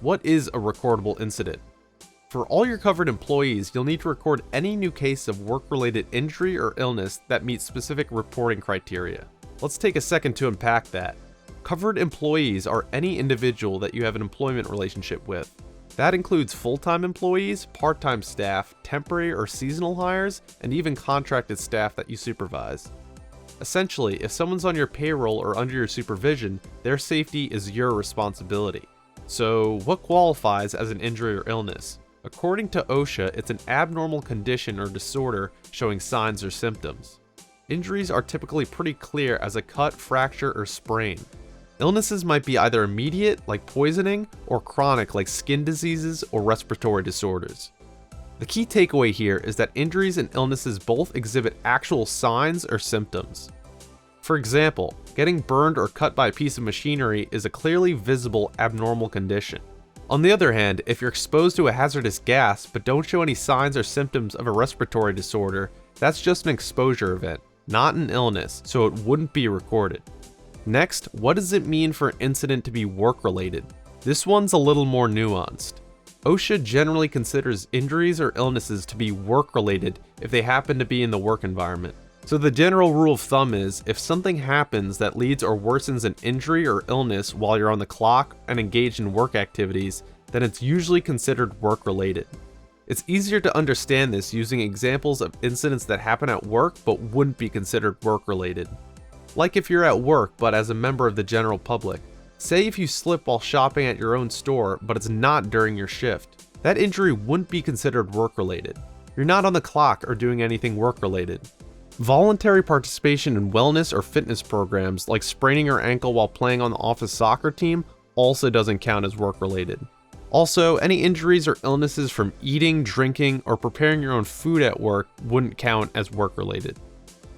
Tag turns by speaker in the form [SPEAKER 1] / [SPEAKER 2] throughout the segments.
[SPEAKER 1] what is a recordable incident? For all your covered employees, you'll need to record any new case of work-related injury or illness that meets specific reporting criteria. Let's take a second to unpack that. Covered employees are any individual that you have an employment relationship with. That includes full-time employees, part-time staff, temporary or seasonal hires, and even contracted staff that you supervise. Essentially, if someone's on your payroll or under your supervision, their safety is your responsibility. So, what qualifies as an injury or illness? According to OSHA, it's an abnormal condition or disorder showing signs or symptoms. Injuries are typically pretty clear as a cut, fracture, or sprain. Illnesses might be either immediate, like poisoning, or chronic, like skin diseases or respiratory disorders. The key takeaway here is that injuries and illnesses both exhibit actual signs or symptoms. For example, getting burned or cut by a piece of machinery is a clearly visible abnormal condition. On the other hand, if you're exposed to a hazardous gas but don't show any signs or symptoms of a respiratory disorder, that's just an exposure event, not an illness, so it wouldn't be recorded. Next, what does it mean for an incident to be work-related? This one's a little more nuanced. OSHA generally considers injuries or illnesses to be work-related if they happen to be in the work environment. So the general rule of thumb is, if something happens that leads or worsens an injury or illness while you're on the clock and engaged in work activities, then it's usually considered work-related. It's easier to understand this using examples of incidents that happen at work but wouldn't be considered work-related. Like if you're at work but as a member of the general public. Say if you slip while shopping at your own store but it's not during your shift. That injury wouldn't be considered work-related. You're not on the clock or doing anything work-related. Voluntary participation in wellness or fitness programs like spraining your ankle while playing on the office soccer team also doesn't count as work-related. Also, any injuries or illnesses from eating, drinking, or preparing your own food at work wouldn't count as work-related.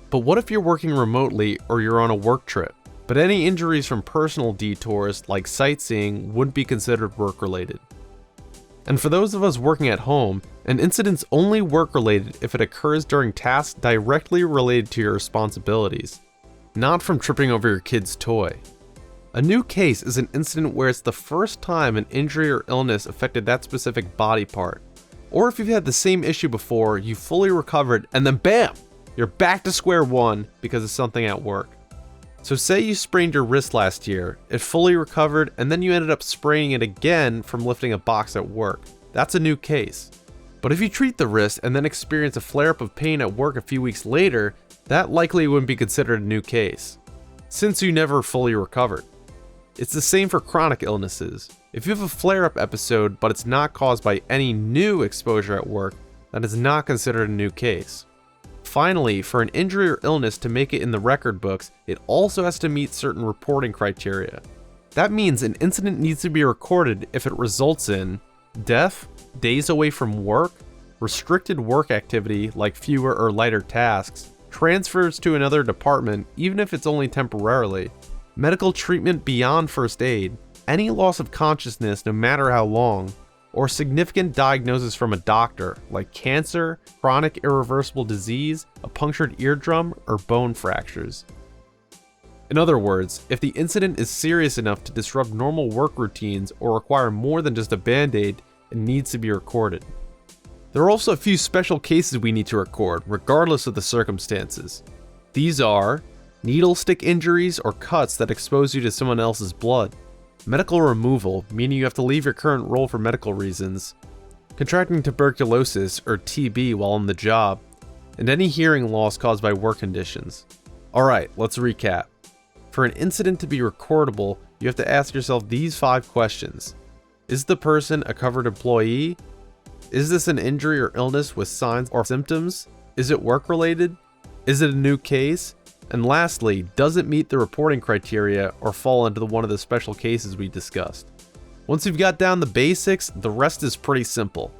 [SPEAKER 1] But what if you're working remotely or you're on a work trip? But any injuries from personal detours like sightseeing wouldn't be considered work-related. And for those of us working at home, an incident's only work-related if it occurs during tasks directly related to your responsibilities, not from tripping over your kid's toy. A new case is an incident where it's the first time an injury or illness affected that specific body part. Or if you've had the same issue before, you fully recovered, and then BAM! You're back to square one because of something at work. So say you sprained your wrist last year, it fully recovered, and then you ended up spraining it again from lifting a box at work. That's a new case. But if you treat the wrist and then experience a flare-up of pain at work a few weeks later, that likely wouldn't be considered a new case, since you never fully recovered. It's the same for chronic illnesses. If you have a flare-up episode but it's not caused by any new exposure at work, that is not considered a new case. Finally, for an injury or illness to make it in the record books, it also has to meet certain reporting criteria. That means an incident needs to be recorded if it results in death, days away from work, restricted work activity like fewer or lighter tasks, transfers to another department even if it's only temporarily, medical treatment beyond first aid, any loss of consciousness no matter how long, or significant diagnosis from a doctor like cancer, chronic irreversible disease, a punctured eardrum, or bone fractures. In other words, if the incident is serious enough to disrupt normal work routines or require more than just a band-aid, it needs to be recorded. There are also a few special cases we need to record, regardless of the circumstances. These are needle stick injuries or cuts that expose you to someone else's blood, medical removal, meaning you have to leave your current role for medical reasons, contracting tuberculosis or TB while on the job, and any hearing loss caused by work conditions. Alright, let's recap. For an incident to be recordable, you have to ask yourself these 5 questions. Is the person a covered employee? Is this an injury or illness with signs or symptoms? Is it work-related? Is it a new case? And lastly, does it meet the reporting criteria or fall into one of the special cases we discussed? Once you've got down the basics, the rest is pretty simple.